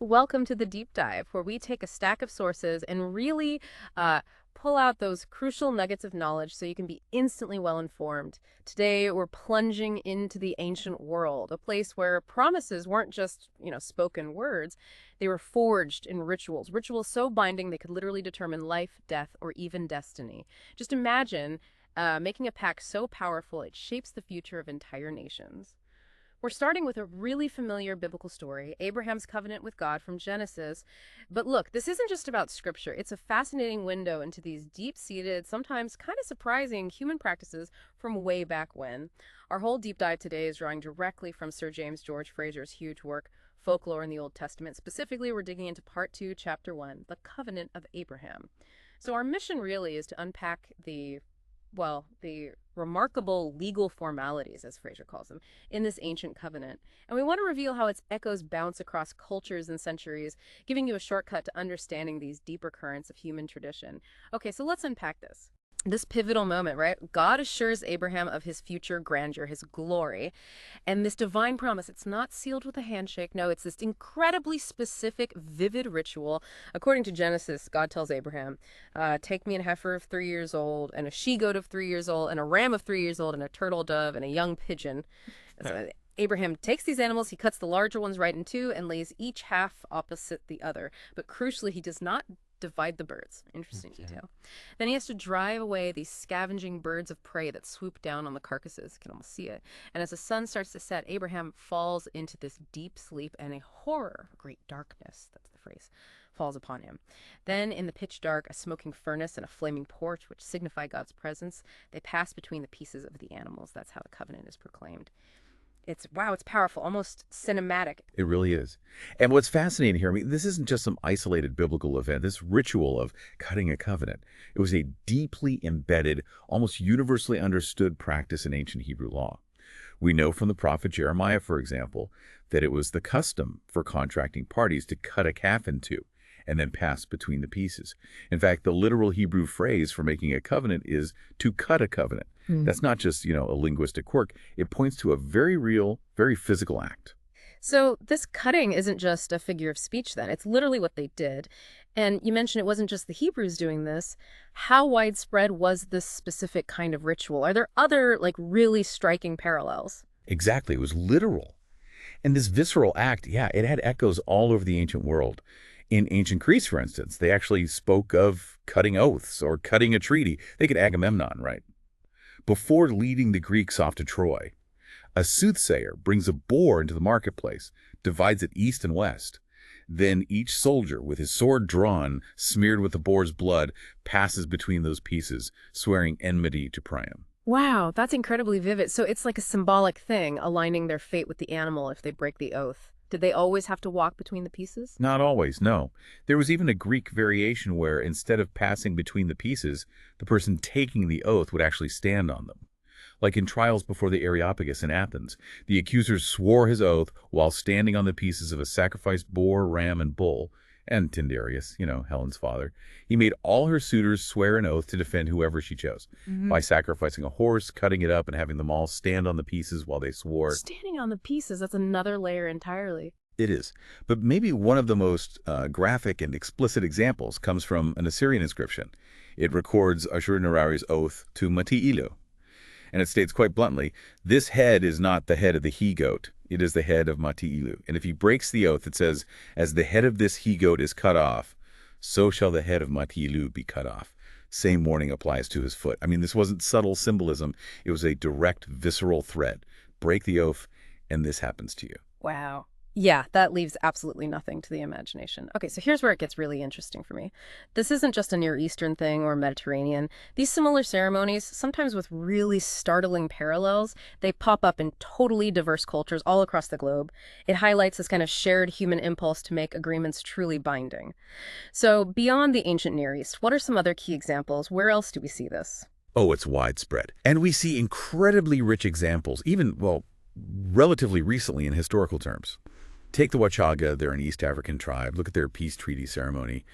Welcome to the deep dive, where we take a stack of sources and really pull out those crucial nuggets of knowledge so you can be instantly well informed. Today, we're plunging into the ancient world, a place where promises weren't just, spoken words. They were forged in rituals, rituals so binding they could literally determine life, death, or even destiny. Just imagine making a pact so powerful it shapes the future of entire nations. We're starting with a really familiar biblical story, Abraham's covenant with God from Genesis. But look, this isn't just about scripture. It's a fascinating window into these deep-seated, sometimes kind of surprising human practices from way back when. Our whole deep dive today is drawing directly from Sir James George Frazer's huge work, Folklore in the Old Testament. Specifically, we're digging into Part 2, Chapter 1, the Covenant of Abraham. So our mission really is to unpack the remarkable legal formalities, as Frazer calls them, in this ancient covenant. And we want to reveal how its echoes bounce across cultures and centuries, giving you a shortcut to understanding these deeper currents of human tradition. Okay, so let's unpack this. This pivotal moment, right? God assures Abraham of his future grandeur, his glory. And this divine promise, it's not sealed with a handshake. No, it's this incredibly specific, vivid ritual. According to Genesis, God tells Abraham, take me a heifer of 3 years old, and a she-goat of 3 years old, and a ram of 3 years old, and a turtle dove, and a young pigeon. So Abraham takes these animals, he cuts the larger ones right in two, and lays each half opposite the other. But crucially, he does not divide the birds. Interesting detail. Then he has to drive away these scavenging birds of prey that swoop down on the carcasses. You can almost see it. And as the sun starts to set, Abraham falls into this deep sleep, and a horror, great darkness, that's the phrase, falls upon him. Then in the pitch dark, a smoking furnace and a flaming porch, which signify God's presence, they pass between the pieces of the animals. That's how the covenant is proclaimed. It's powerful, almost cinematic. It really is. And what's fascinating here, I mean, this isn't just some isolated biblical event, this ritual of cutting a covenant. It was a deeply embedded, almost universally understood practice in ancient Hebrew law. We know from the prophet Jeremiah, for example, that it was the custom for contracting parties to cut a calf in two and then pass between the pieces. In fact, the literal Hebrew phrase for making a covenant is to cut a covenant. That's not just, a linguistic quirk. It points to a very real, very physical act. So this cutting isn't just a figure of speech then. It's literally what they did. And you mentioned it wasn't just the Hebrews doing this. How widespread was this specific kind of ritual? Are there other, really striking parallels? Exactly. It was literal. And this visceral act, it had echoes all over the ancient world. In ancient Greece, for instance, they actually spoke of cutting oaths or cutting a treaty. Think of Agamemnon, right? Before leading the Greeks off to Troy, a soothsayer brings a boar into the marketplace, divides it east and west. Then each soldier, with his sword drawn, smeared with the boar's blood, passes between those pieces, swearing enmity to Priam. Wow, that's incredibly vivid. So it's like a symbolic thing, aligning their fate with the animal if they break the oath. Did they always have to walk between the pieces? Not always, no. There was even a Greek variation where instead of passing between the pieces, the person taking the oath would actually stand on them. Like in trials before the Areopagus in Athens, the accuser swore his oath while standing on the pieces of a sacrificed boar, ram, and bull, and Tyndareus, Helen's father. He made all her suitors swear an oath to defend whoever she chose by sacrificing a horse, cutting it up, and having them all stand on the pieces while they swore. Standing on the pieces, that's another layer entirely. It is. But maybe one of the most graphic and explicit examples comes from an Assyrian inscription. It records Ashur-Nirari's oath to Mati-Ilu. And it states quite bluntly, this head is not the head of the he-goat. It is the head of Mati-Ilu. And if he breaks the oath, it says, as the head of this he-goat is cut off, so shall the head of Mati-Ilu be cut off. Same warning applies to his foot. I mean, this wasn't subtle symbolism. It was a direct, visceral threat. Break the oath, and this happens to you. Wow. Yeah, that leaves absolutely nothing to the imagination. Okay, so here's where it gets really interesting for me. This isn't just a Near Eastern thing or Mediterranean. These similar ceremonies, sometimes with really startling parallels, they pop up in totally diverse cultures all across the globe. It highlights this kind of shared human impulse to make agreements truly binding. So beyond the ancient Near East, what are some other key examples? Where else do we see this? Oh, it's widespread. And we see incredibly rich examples, even, relatively recently in historical terms. Take the Wachaga, they're an East African tribe. Look at their peace treaty ceremony.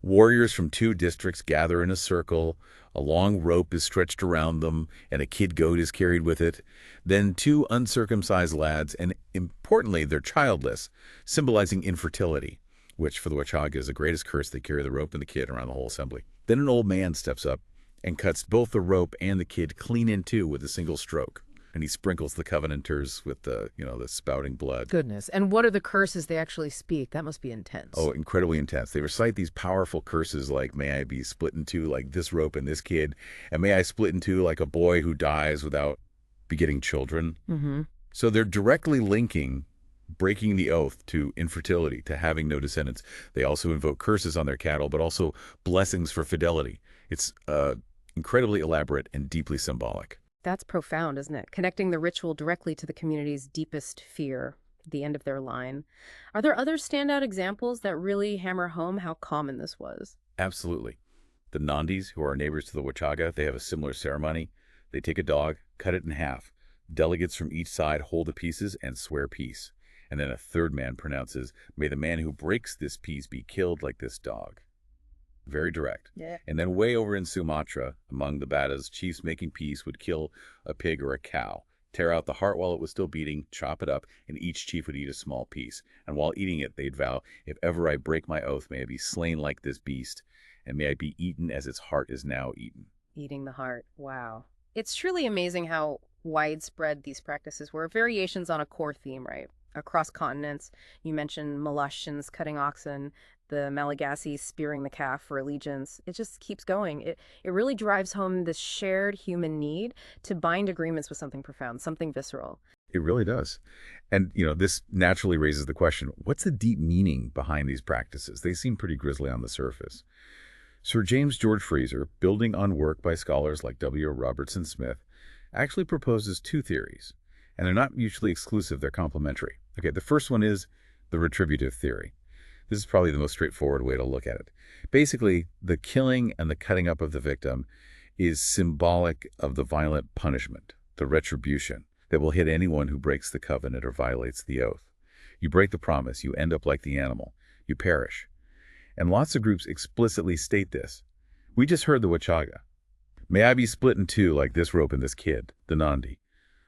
Warriors from 2 districts gather in a circle. A long rope is stretched around them, and a kid goat is carried with it. Then 2 uncircumcised lads, and importantly, they're childless, symbolizing infertility, which for the Wachaga is the greatest curse. They carry the rope and the kid around the whole assembly. Then an old man steps up and cuts both the rope and the kid clean in two with a single stroke. And he sprinkles the Covenanters with the spouting blood. Goodness. And what are the curses they actually speak? That must be intense. Oh, incredibly intense. They recite these powerful curses like, may I be split in two like this rope and this kid, and may I split in two like a boy who dies without begetting children. Mm-hmm. So they're directly linking breaking the oath to infertility, to having no descendants. They also invoke curses on their cattle, but also blessings for fidelity. It's incredibly elaborate and deeply symbolic. That's profound, isn't it? Connecting the ritual directly to the community's deepest fear, the end of their line. Are there other standout examples that really hammer home how common this was? Absolutely. The Nandis, who are neighbors to the Wachaga, they have a similar ceremony. They take a dog, cut it in half. Delegates from each side hold the pieces and swear peace. And then a third man pronounces, may the man who breaks this piece be killed like this dog. Very direct. Yeah. And then way over in Sumatra, among the Batas, chiefs making peace would kill a pig or a cow, tear out the heart while it was still beating, chop it up, and each chief would eat a small piece. And while eating it, they'd vow, if ever I break my oath, may I be slain like this beast, and may I be eaten as its heart is now eaten. Eating the heart. Wow. It's truly amazing how widespread these practices were. Variations on a core theme, right? Across continents. You mentioned Molutians cutting oxen, the Malagasy spearing the calf for allegiance. It just keeps going. It really drives home this shared human need to bind agreements with something profound, something visceral. It really does. And, this naturally raises the question, what's the deep meaning behind these practices? They seem pretty grisly on the surface. Sir James George Frazer, building on work by scholars like W. Robertson Smith, actually proposes two theories. And they're not mutually exclusive, they're complementary. Okay, the first one is the retributive theory. This is probably the most straightforward way to look at it. Basically, the killing and the cutting up of the victim is symbolic of the violent punishment, the retribution, that will hit anyone who breaks the covenant or violates the oath. You break the promise, you end up like the animal. You perish. And lots of groups explicitly state this. We just heard the Wachaga. May I be split in two like this rope and this kid, the Nandi.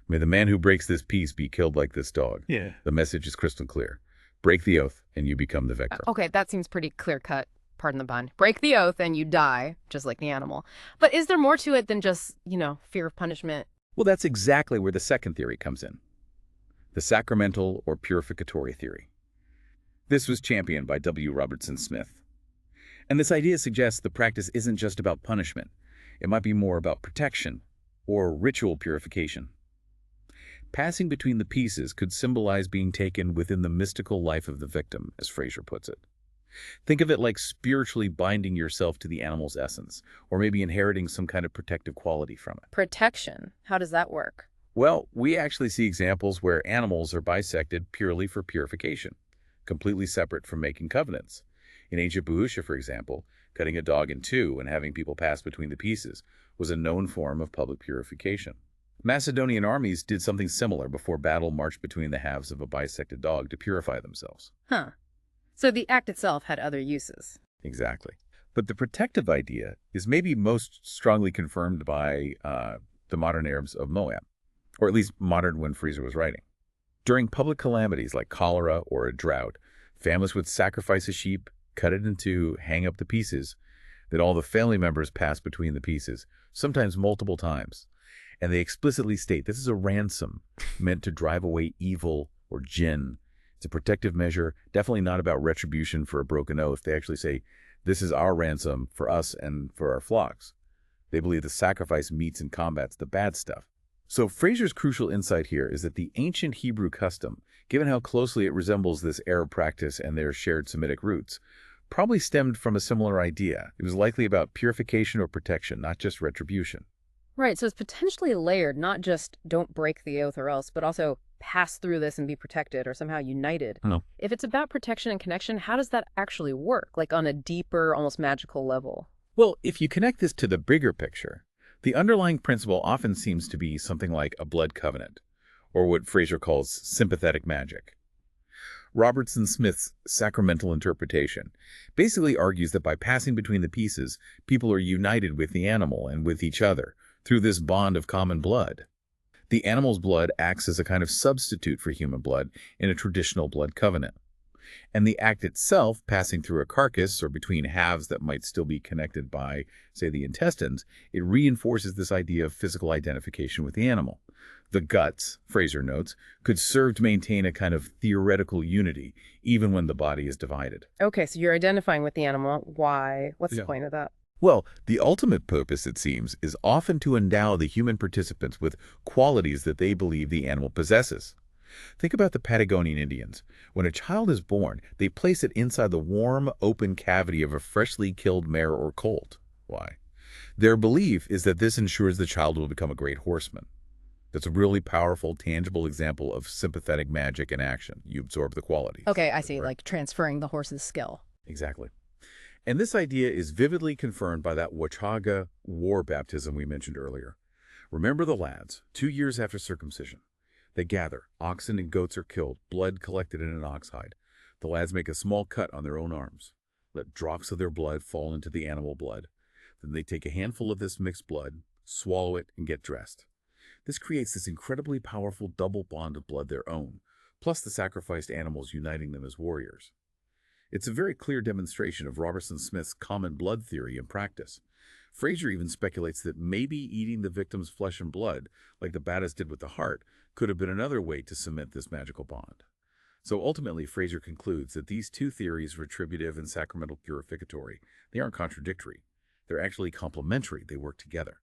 May the man who breaks this piece be killed like this dog. Yeah. The message is crystal clear. Break the oath and you become the victim. Okay, that seems pretty clear-cut. Pardon the pun. Break the oath and you die, just like the animal. But is there more to it than just, fear of punishment? Well, that's exactly where the second theory comes in. The sacramental or purificatory theory. This was championed by W. Robertson Smith. And this idea suggests the practice isn't just about punishment. It might be more about protection or ritual purification. Passing between the pieces could symbolize being taken within the mystical life of the victim, as Frazer puts it. Think of it like spiritually binding yourself to the animal's essence, or maybe inheriting some kind of protective quality from it. Protection. How does that work? Well, we actually see examples where animals are bisected purely for purification, completely separate from making covenants. In ancient Bahusha, for example, cutting a dog in two and having people pass between the pieces was a known form of public purification. Macedonian armies did something similar before battle marched between the halves of a bisected dog to purify themselves. Huh. So the act itself had other uses. Exactly. But the protective idea is maybe most strongly confirmed by the modern Arabs of Moab, or at least modern when Frazer was writing. During public calamities like cholera or a drought, families would sacrifice a sheep, cut it in two, hang up the pieces, then all the family members pass between the pieces, sometimes multiple times. And they explicitly state this is a ransom meant to drive away evil or jinn. It's a protective measure, definitely not about retribution for a broken oath. They actually say, this is our ransom for us and for our flocks. They believe the sacrifice meets and combats the bad stuff. So Frazer's crucial insight here is that the ancient Hebrew custom, given how closely it resembles this Arab practice and their shared Semitic roots, probably stemmed from a similar idea. It was likely about purification or protection, not just retribution. Right, so it's potentially layered, not just don't break the oath or else, but also pass through this and be protected or somehow united. No. If it's about protection and connection, how does that actually work, like on a deeper, almost magical level? Well, if you connect this to the bigger picture, the underlying principle often seems to be something like a blood covenant, or what Frazer calls sympathetic magic. Robertson Smith's sacramental interpretation basically argues that by passing between the pieces, people are united with the animal and with each other through this bond of common blood. The animal's blood acts as a kind of substitute for human blood in a traditional blood covenant. And the act itself, passing through a carcass or between halves that might still be connected by, say, the intestines, it reinforces this idea of physical identification with the animal. The guts, Frazer notes, could serve to maintain a kind of theoretical unity, even when the body is divided. Okay, so you're identifying with the animal. Why? What's the Yeah. point of that? Well, the ultimate purpose, it seems, is often to endow the human participants with qualities that they believe the animal possesses. Think about the Patagonian Indians. When a child is born, they place it inside the warm, open cavity of a freshly killed mare or colt. Why? Their belief is that this ensures the child will become a great horseman. That's a really powerful, tangible example of sympathetic magic in action. You absorb the qualities. Okay, I see, Right. like transferring the horse's skill. Exactly. And this idea is vividly confirmed by that Wachaga war baptism we mentioned earlier. Remember the lads, 2 years after circumcision. They gather, oxen and goats are killed, blood collected in an ox hide. The lads make a small cut on their own arms, let drops of their blood fall into the animal blood. Then they take a handful of this mixed blood, swallow it, and get dressed. This creates this incredibly powerful double bond of blood their own, plus the sacrificed animals uniting them as warriors. It's a very clear demonstration of Robertson Smith's common blood theory in practice. Frazer even speculates that maybe eating the victim's flesh and blood, like the Baptists did with the heart, could have been another way to cement this magical bond. So ultimately, Frazer concludes that these two theories, retributive and sacramental purificatory, they aren't contradictory. They're actually complementary. They work together.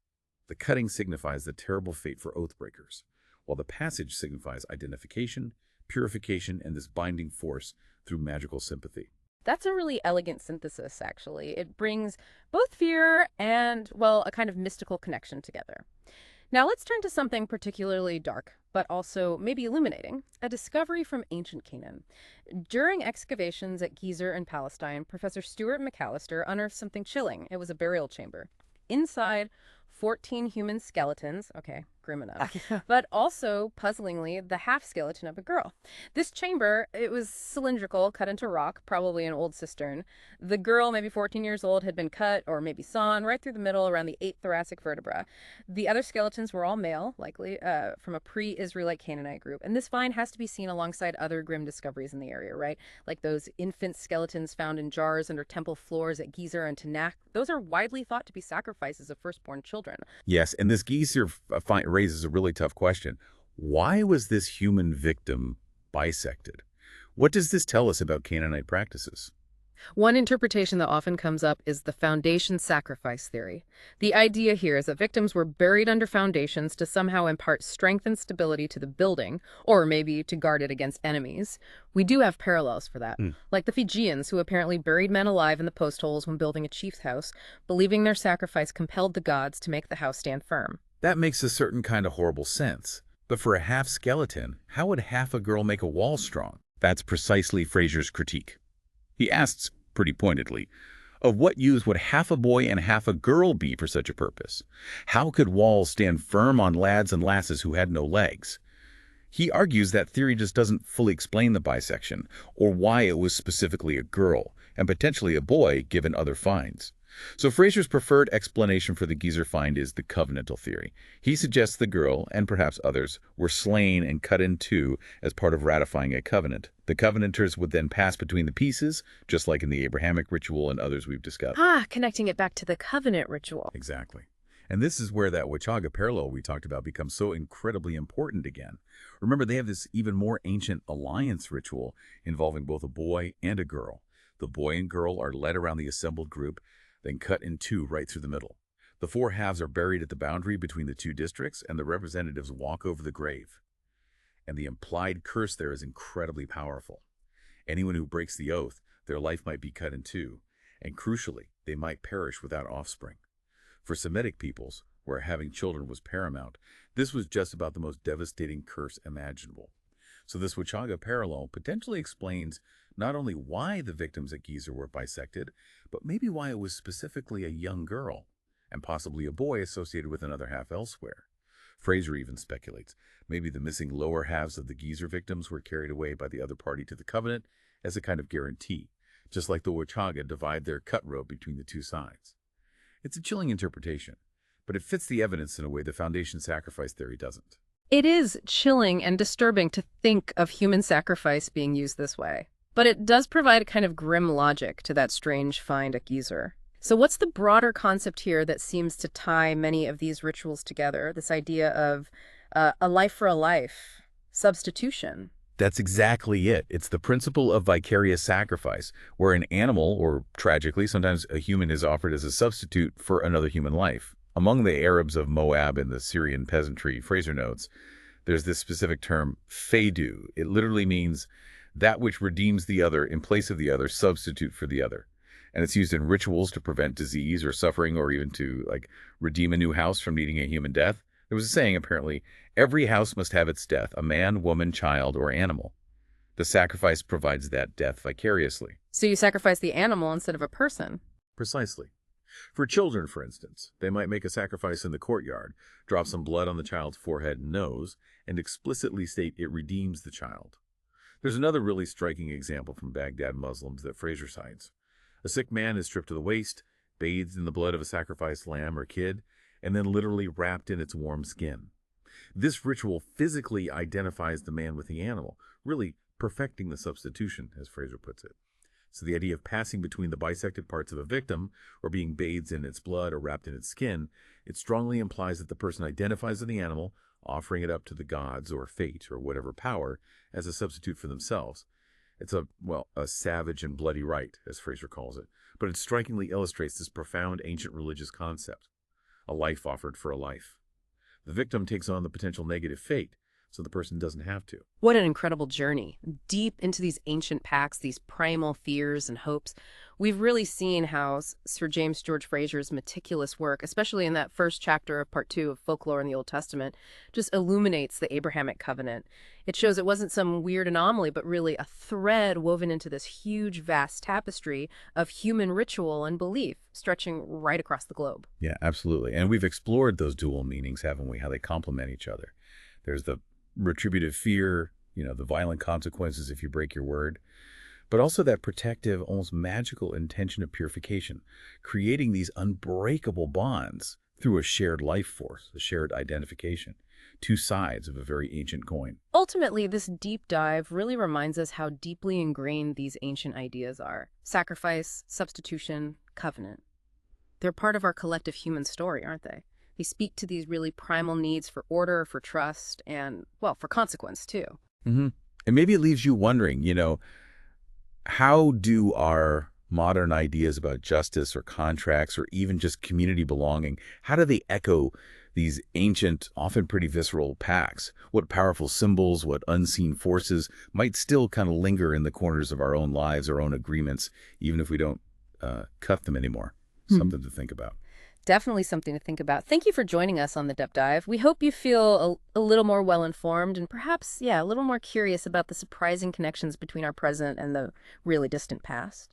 The cutting signifies the terrible fate for oathbreakers, while the passage signifies identification, purification, and this binding force through magical sympathy. That's a really elegant synthesis, actually. It brings both fear and, well, a kind of mystical connection together. Now let's turn to something particularly dark, but also maybe illuminating, a discovery from ancient Canaan. During excavations at Gezer in Palestine, Professor Stuart McAllister unearthed something chilling. It was a burial chamber. Inside, 14 human skeletons, okay, grim enough, but also, puzzlingly, the half-skeleton of a girl. This chamber, it was cylindrical, cut into rock, probably an old cistern. The girl, maybe 14 years old, had been cut, or maybe sawn, right through the middle around the 8th thoracic vertebra. The other skeletons were all male, likely, from a pre-Israelite Canaanite group. And this find has to be seen alongside other grim discoveries in the area, right? Like those infant skeletons found in jars under temple floors at Gezer and Tanakh. Those are widely thought to be sacrifices of firstborn children. Yes, and this Geezer raises a really tough question. Why was this human victim bisected? What does this tell us about Canaanite practices? One interpretation that often comes up is the foundation sacrifice theory. The idea here is that victims were buried under foundations to somehow impart strength and stability to the building, or maybe to guard it against enemies. We do have parallels for that, like the Fijians, who apparently buried men alive in the post holes when building a chief's house, believing their sacrifice compelled the gods to make the house stand firm. That makes a certain kind of horrible sense. But for a half skeleton, how would half a girl make a wall strong? That's precisely Frazer's critique. He asks, pretty pointedly, of what use would half a boy and half a girl be for such a purpose? How could walls stand firm on lads and lasses who had no legs? He argues that theory just doesn't fully explain the bisection, or why it was specifically a girl, and potentially a boy given other finds. So Frazer's preferred explanation for the Gezer find is the covenantal theory. He suggests the girl, and perhaps others, were slain and cut in two as part of ratifying a covenant. The covenanters would then pass between the pieces, just like in the Abrahamic ritual and others we've discussed. Connecting it back to the covenant ritual. Exactly. And this is where that Wachaga parallel we talked about becomes so incredibly important again. Remember, they have this even more ancient alliance ritual involving both a boy and a girl. The boy and girl are led around the assembled group, then cut in two right through the middle. The four halves are buried at the boundary between the two districts, and the representatives walk over the grave. And the implied curse there is incredibly powerful. Anyone who breaks the oath, their life might be cut in two, and crucially, they might perish without offspring. For Semitic peoples, where having children was paramount, this was just about the most devastating curse imaginable. So this Wachaga parallel potentially explains not only why the victims at Gezer were bisected, but maybe why it was specifically a young girl, and possibly a boy associated with another half elsewhere. Frazer even speculates maybe the missing lower halves of the Gezer victims were carried away by the other party to the covenant as a kind of guarantee, just like the Wachaga divide their cut rope between the two sides. It's a chilling interpretation, but it fits the evidence in a way the foundation sacrifice theory doesn't. It is chilling and disturbing to think of human sacrifice being used this way. But it does provide a kind of grim logic to that strange find accuser. So what's the broader concept here that seems to tie many of these rituals together? This idea of a life for a life, substitution. That's exactly it. It's the principle of vicarious sacrifice, where an animal, or tragically, sometimes a human, is offered as a substitute for another human life. Among the Arabs of Moab and the Syrian peasantry, Frazer notes, there's this specific term, feidu. It literally means that which redeems the other in place of the other, substitute for the other. And it's used in rituals to prevent disease or suffering, or even to redeem a new house from needing a human death. There was a saying, apparently, every house must have its death, a man, woman, child, or animal. The sacrifice provides that death vicariously. So you sacrifice the animal instead of a person. Precisely. For children, for instance, they might make a sacrifice in the courtyard, drop some blood on the child's forehead and nose, and explicitly state it redeems the child. There's another really striking example from Baghdad Muslims that Frazer cites. A sick man is stripped to the waist, bathed in the blood of a sacrificed lamb or kid, and then literally wrapped in its warm skin. This ritual physically identifies the man with the animal, really perfecting the substitution, as Frazer puts it. So the idea of passing between the bisected parts of a victim, or being bathed in its blood or wrapped in its skin, it strongly implies that the person identifies with the animal, offering it up to the gods or fate or whatever power as a substitute for themselves. It's a savage and bloody rite, as Frazer calls it, but it strikingly illustrates this profound ancient religious concept. A life offered for a life. The victim takes on the potential negative fate, so the person doesn't have to. What an incredible journey. Deep into these ancient pacts, these primal fears and hopes. We've really seen how Sir James George Frazer's meticulous work, especially in that first chapter of Part 2 of Folklore in the Old Testament, just illuminates the Abrahamic covenant. It shows it wasn't some weird anomaly, but really a thread woven into this huge, vast tapestry of human ritual and belief, stretching right across the globe. Yeah, absolutely. And we've explored those dual meanings, haven't we? How they complement each other. There's the retributive fear, the violent consequences if you break your word, but also that protective, almost magical intention of purification, creating these unbreakable bonds through a shared life force, a shared identification, two sides of a very ancient coin. Ultimately, this deep dive really reminds us how deeply ingrained these ancient ideas are. Sacrifice, substitution, covenant. They're part of our collective human story, aren't they? They speak to these really primal needs for order, for trust, and, for consequence, too. Mm-hmm. And maybe it leaves you wondering, how do our modern ideas about justice or contracts or even just community belonging, how do they echo these ancient, often pretty visceral pacts? What powerful symbols, what unseen forces might still kind of linger in the corners of our own lives, our own agreements, even if we don't cut them anymore? Something to think about. Definitely something to think about. Thank you for joining us on the Deep Dive. We hope you feel a little more well-informed and perhaps, a little more curious about the surprising connections between our present and the really distant past.